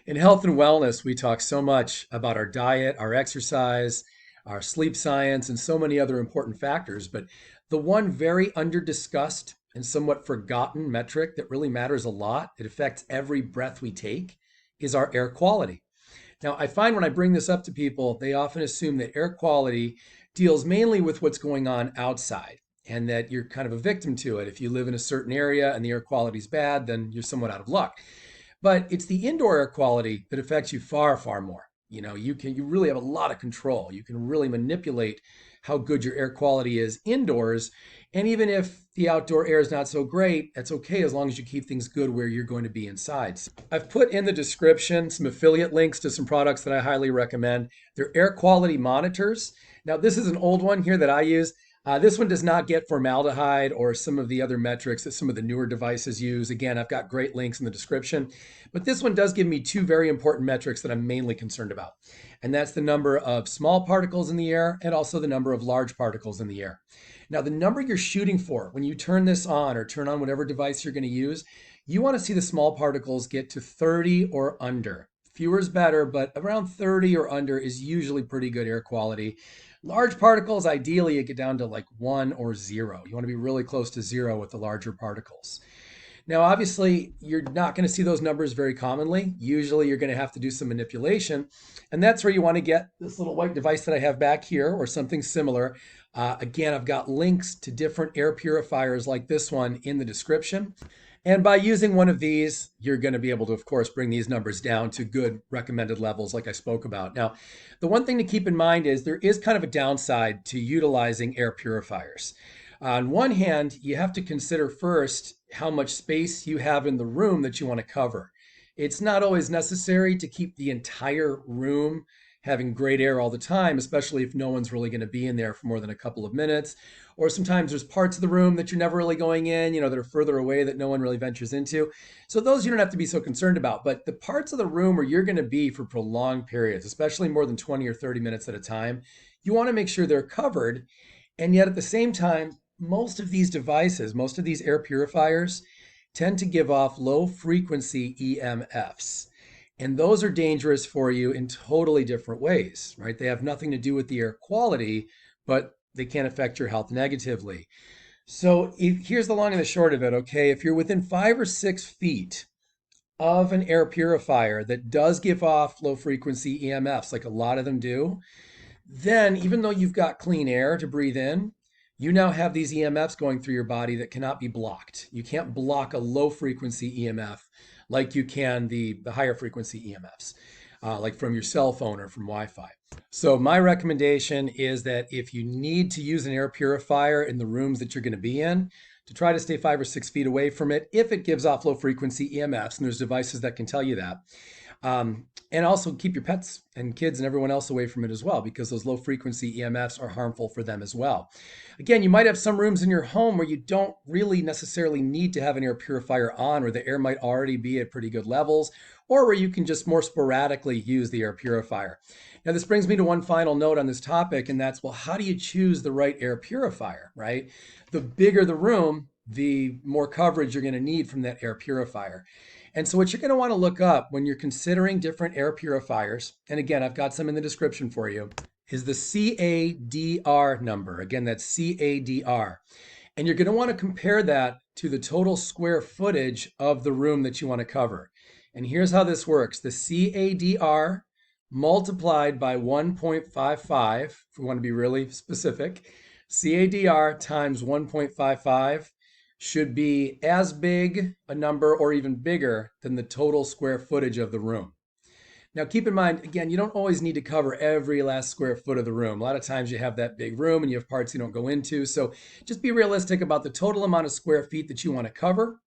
In health and wellness, we talk so much about our diet, our exercise, our sleep science, and so many other important factors. But the one very under-discussed and somewhat forgotten metric that really matters a lot, it affects every breath we take, is our air quality. Now, I find when I bring this up to people, they often assume that air quality deals mainly with what's going on outside and that you're kind of a victim to it. If you live in a certain area and the air quality is bad, then you're somewhat out of luck. But it's the indoor air quality that affects you far, far more. You really have a lot of control. You can really manipulate how good your air quality is indoors. And even if the outdoor air is not so great, that's okay as long as you keep things good where you're going to be inside. So I've put in the description some affiliate links to some products that I highly recommend. They're air quality monitors. Now, this is an old one here that I use. This one does not get formaldehyde or some of the other metrics that some of the newer devices use. Again, I've got great links in the description. But this one does give me two very important metrics that I'm mainly concerned about. And that's the number of small particles in the air and also the number of large particles in the air. Now, the number you're shooting for when you turn this on or turn on whatever device you're going to use, you want to see the small particles get to 30 or under. Fewer is better, but around 30 or under is usually pretty good air quality. Large particles, ideally, you get down to like 1 or 0. You want to be really close to 0 with the larger particles. Now, obviously, you're not going to see those numbers very commonly. Usually, you're going to have to do some manipulation. And that's where you want to get this little white device that I have back here or something similar. Again, I've got links to different air purifiers like this one in the description. And by using one of these, you're going to be able to, of course, bring these numbers down to good recommended levels like I spoke about. Now, the one thing to keep in mind is there is kind of a downside to utilizing air purifiers. On one hand, you have to consider first how much space you have in the room that you want to cover. It's not always necessary to keep the entire room having great air all the time, especially if no one's really going to be in there for more than a couple of minutes. Or sometimes there's parts of the room that you're never really going in, that are further away that no one really ventures into. So those you don't have to be so concerned about. But the parts of the room where you're going to be for prolonged periods, especially more than 20 or 30 minutes at a time, you want to make sure they're covered. And yet at the same time, most of these devices, most of these air purifiers tend to give off low frequency EMFs. And those are dangerous for you in totally different ways, right? They have nothing to do with the air quality, but they can affect your health negatively. So here's the long and the short of it, okay? If you're within 5 or 6 feet of an air purifier that does give off low frequency EMFs, like a lot of them do, then even though you've got clean air to breathe in, you now have these EMFs going through your body that cannot be blocked. You can't block a low frequency EMF like you can the higher frequency EMFs, like from your cell phone or from Wi-Fi. So my recommendation is that if you need to use an air purifier in the rooms that you're going to be in, to try to stay 5 or 6 feet away from it if it gives off low frequency EMFs, and there's devices that can tell you that. And also keep your pets and kids and everyone else away from it as well, because those low frequency EMFs are harmful for them as well. Again, you might have some rooms in your home where you don't really necessarily need to have an air purifier on, where the air might already be at pretty good levels, or where you can just more sporadically use the air purifier. Now, this brings me to one final note on this topic, and that's, well, how do you choose the right air purifier, right? The bigger the room, the more coverage you're going to need from that air purifier. And so what you're going to want to look up when you're considering different air purifiers, and again, I've got some in the description for you, is the CADR number. Again, that's CADR. And you're going to want to compare that to the total square footage of the room that you want to cover. And here's how this works. The CADR multiplied by 1.55, if we want to be really specific, CADR times 1.55 should be as big a number or even bigger than the total square footage of the room. Now, keep in mind, again, you don't always need to cover every last square foot of the room. A lot of times you have that big room and you have parts you don't go into. So just be realistic about the total amount of square feet that you want to cover.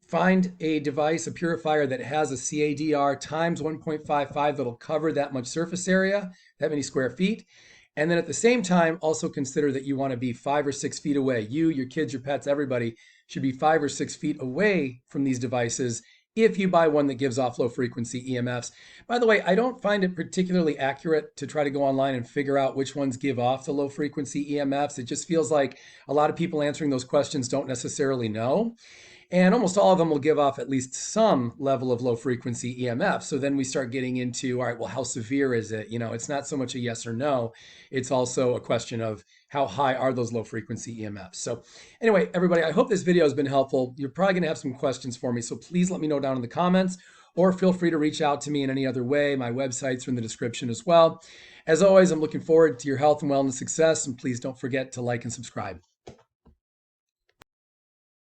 Find a device, a purifier that has a CADR times 1.55 that'll cover that much surface area, that many square feet. And then at the same time, also consider that you want to be 5 or 6 feet away. You, your kids, your pets, everybody should be 5 or 6 feet away from these devices if you buy one that gives off low frequency EMFs. By the way, I don't find it particularly accurate to try to go online and figure out which ones give off the low frequency EMFs. It just feels like a lot of people answering those questions don't necessarily know. And almost all of them will give off at least some level of low frequency EMF. So then we start getting into, all right, well, how severe is it? It's not so much a yes or no. It's also a question of how high are those low frequency EMFs. So anyway, everybody, I hope this video has been helpful. You're probably going to have some questions for me. So please let me know down in the comments, or feel free to reach out to me in any other way. My websites are in the description as well. As always, I'm looking forward to your health and wellness success. And please don't forget to like and subscribe.